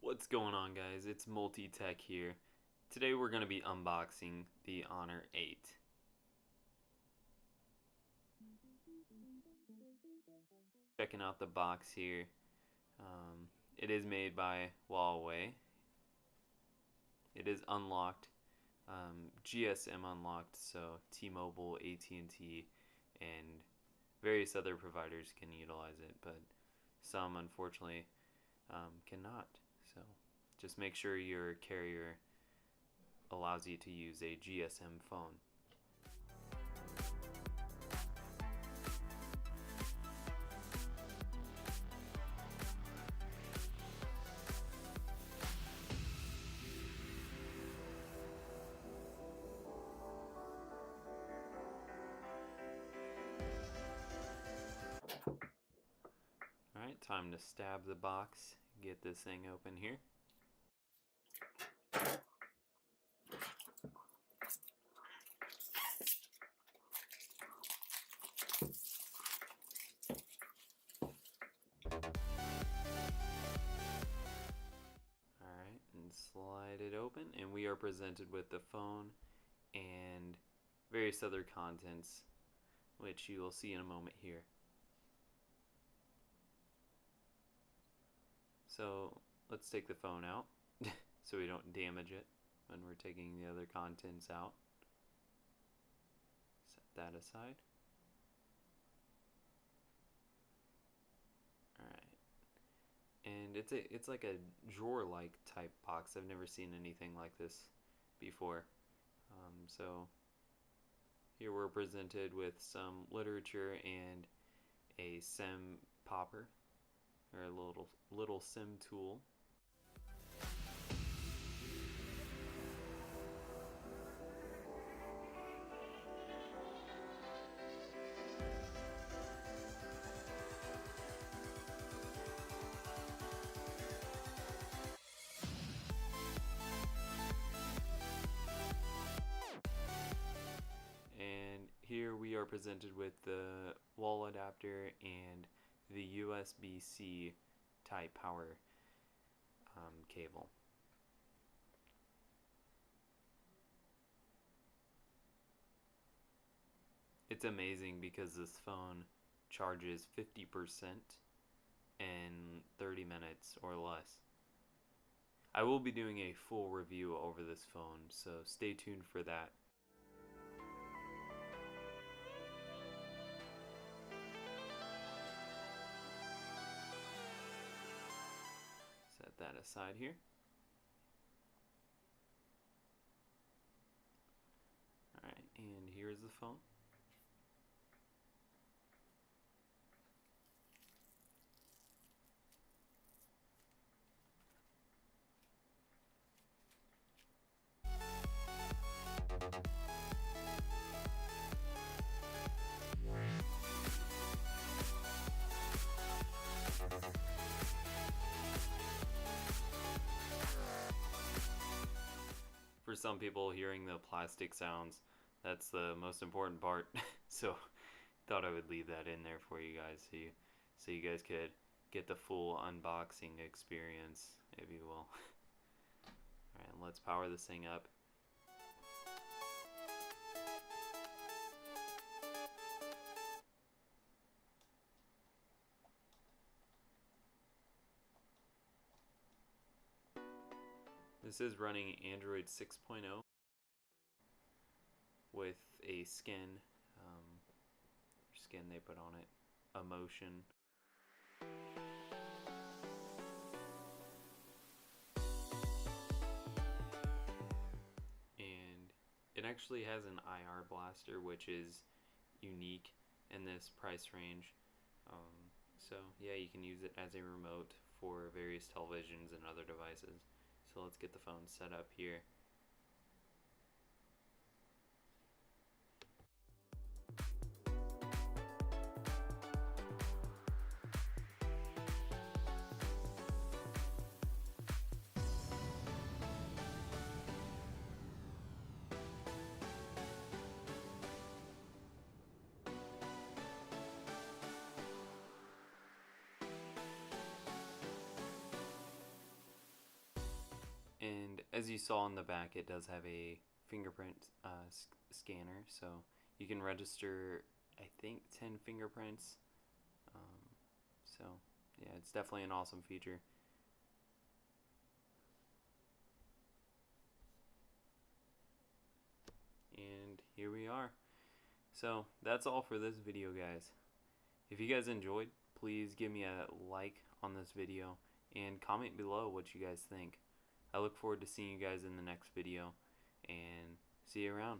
What's going on, guys? It's Multi-Tech here. Today we're going to be unboxing the Honor 8. Checking out the box here. It is made by Huawei. It is unlocked, GSM unlocked, so T-Mobile, AT&T, and various other providers can utilize it, but some unfortunately cannot. So just make sure your carrier allows you to use a GSM phone. Alright, time to stab the box, get this thing open here. Alright, and slide it open, and we are presented with the phone and various other contents, which you will see in a moment here. So let's take the phone out so we don't damage it when we're taking the other contents out. Set that aside. Alright. And it's like a drawer-like type box. I've never seen anything like this before. So here we're presented with some literature and a SIM popper, or a little SIM tool. And here we are presented with the wall adapter and the USB-C type power cable. It's amazing because this phone charges 50% in 30 minutes or less. I will be doing a full review over this phone, so stay tuned for that. Set that aside here. Alright, and here's the phone. For some people, hearing the plastic sounds, that's the most important part. So thought I would leave that in there for you guys, so you guys could get the full unboxing experience, if you will. Alright, let's power this thing up. This is running Android 6.0 with a skin they put on it, Emotion. And it actually has an IR blaster, which is unique in this price range. So yeah, you can use it as a remote for various televisions and other devices. So let's get the phone set up here. And as you saw in the back, it does have a fingerprint scanner, so you can register, I think, 10 fingerprints. So yeah, it's definitely an awesome feature. And here we are. So that's all for this video, guys. If you guys enjoyed, please give me a like on this video and comment below what you guys think. I look forward to seeing you guys in the next video, and see you around.